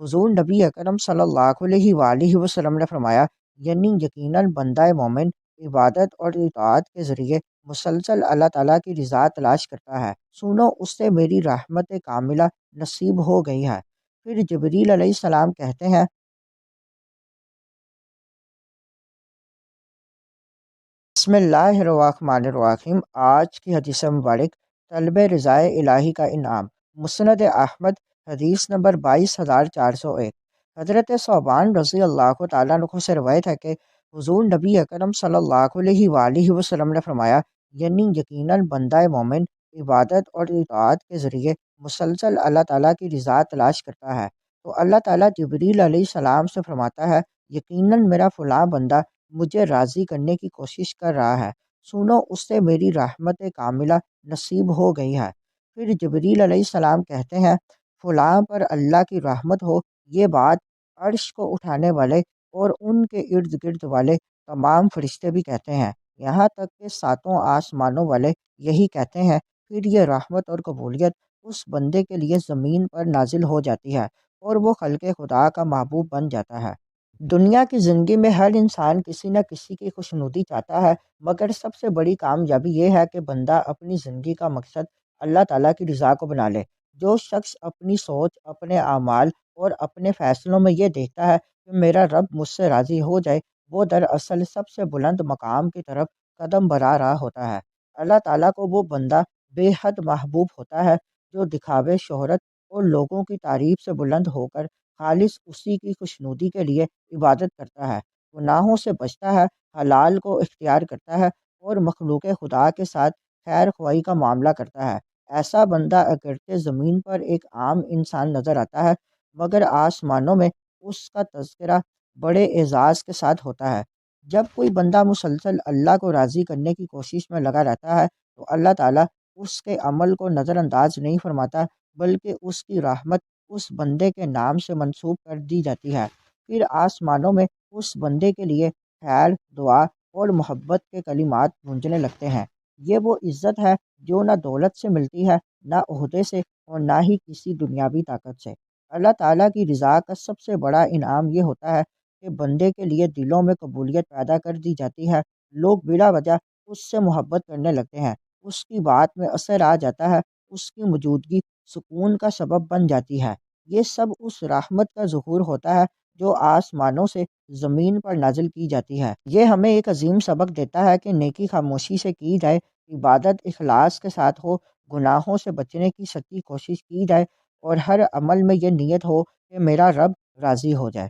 حضور نبی اکرم صلی اللہ علیہ وآلہ وسلم نے فرمایا، یعنی یقیناً بندہ مومن عبادت اور اطاعت کے ذریعے مسلسل اللہ تعالیٰ کی رضا تلاش کرتا ہے، سنو اس سے میری رحمت کاملہ نصیب ہو گئی ہے۔ پھر جبریل علیہ السلام کہتے ہیں، بسم اللہ الرحمن الرحیم۔ آج کی حدیث مبارک طلب رضائے الہی کا انعام، مسند احمد، حدیث نمبر 22401۔ حضرت ثوبان رضی اللہ تعالیٰ عنہ سے روایت ہے کہ حضور نبی اکرم صلی اللہ علیہ وآلہ وسلم نے فرمایا، یعنی یقیناً بندہ مومن عبادت اور اطاعت کے ذریعے مسلسل اللہ تعالیٰ کی رضا تلاش کرتا ہے تو اللہ تعالیٰ جبریل علیہ السلام سے فرماتا ہے، یقیناً میرا فلاں بندہ مجھے راضی کرنے کی کوشش کر رہا ہے، سنو اس سے میری رحمت کاملہ نصیب ہو گئی ہے۔ پھر جبریل علیہ السلام کہتے ہیں، فلاں پر اللہ کی رحمت ہو، یہ بات عرش کو اٹھانے والے اور ان کے ارد گرد والے تمام فرشتے بھی کہتے ہیں، یہاں تک کہ ساتوں آسمانوں والے یہی کہتے ہیں۔ پھر یہ رحمت اور قبولیت اس بندے کے لیے زمین پر نازل ہو جاتی ہے اور وہ خلق خدا کا محبوب بن جاتا ہے۔ دنیا کی زندگی میں ہر انسان کسی نہ کسی کی خوشنودی چاہتا ہے، مگر سب سے بڑی کامیابی یہ ہے کہ بندہ اپنی زندگی کا مقصد اللہ تعالیٰ کی رضا کو بنا لے۔ جو شخص اپنی سوچ، اپنے اعمال اور اپنے فیصلوں میں یہ دیکھتا ہے کہ میرا رب مجھ سے راضی ہو جائے، وہ دراصل سب سے بلند مقام کی طرف قدم بڑھا رہا ہوتا ہے۔ اللہ تعالیٰ کو وہ بندہ بے حد محبوب ہوتا ہے جو دکھاوے، شہرت اور لوگوں کی تعریف سے بلند ہو کر خالص اسی کی خوشنودی کے لیے عبادت کرتا ہے، گناہوں سے بچتا ہے، حلال کو اختیار کرتا ہے اور مخلوق خدا کے ساتھ خیر خواہی کا معاملہ کرتا ہے۔ ایسا بندہ اگرچہ زمین پر ایک عام انسان نظر آتا ہے، مگر آسمانوں میں اس کا تذکرہ بڑے اعزاز کے ساتھ ہوتا ہے۔ جب کوئی بندہ مسلسل اللہ کو راضی کرنے کی کوشش میں لگا رہتا ہے تو اللہ تعالیٰ اس کے عمل کو نظر انداز نہیں فرماتا، بلکہ اس کی رحمت اس بندے کے نام سے منسوب کر دی جاتی ہے۔ پھر آسمانوں میں اس بندے کے لیے خیر، دعا اور محبت کے کلمات گونجنے لگتے ہیں۔ یہ وہ عزت ہے جو نہ دولت سے ملتی ہے، نہ عہدے سے، اور نہ ہی کسی دنیاوی طاقت سے۔ اللہ تعالیٰ کی رضا کا سب سے بڑا انعام یہ ہوتا ہے کہ بندے کے لیے دلوں میں قبولیت پیدا کر دی جاتی ہے، لوگ بلا وجہ اس سے محبت کرنے لگتے ہیں، اس کی بات میں اثر آ جاتا ہے، اس کی موجودگی سکون کا سبب بن جاتی ہے۔ یہ سب اس رحمت کا ظہور ہوتا ہے جو آسمانوں سے زمین پر نازل کی جاتی ہے۔ یہ ہمیں ایک عظیم سبق دیتا ہے کہ نیکی خاموشی سے کی جائے، عبادت اخلاص کے ساتھ ہو، گناہوں سے بچنے کی سچی کوشش کی جائے، اور ہر عمل میں یہ نیت ہو کہ میرا رب راضی ہو جائے۔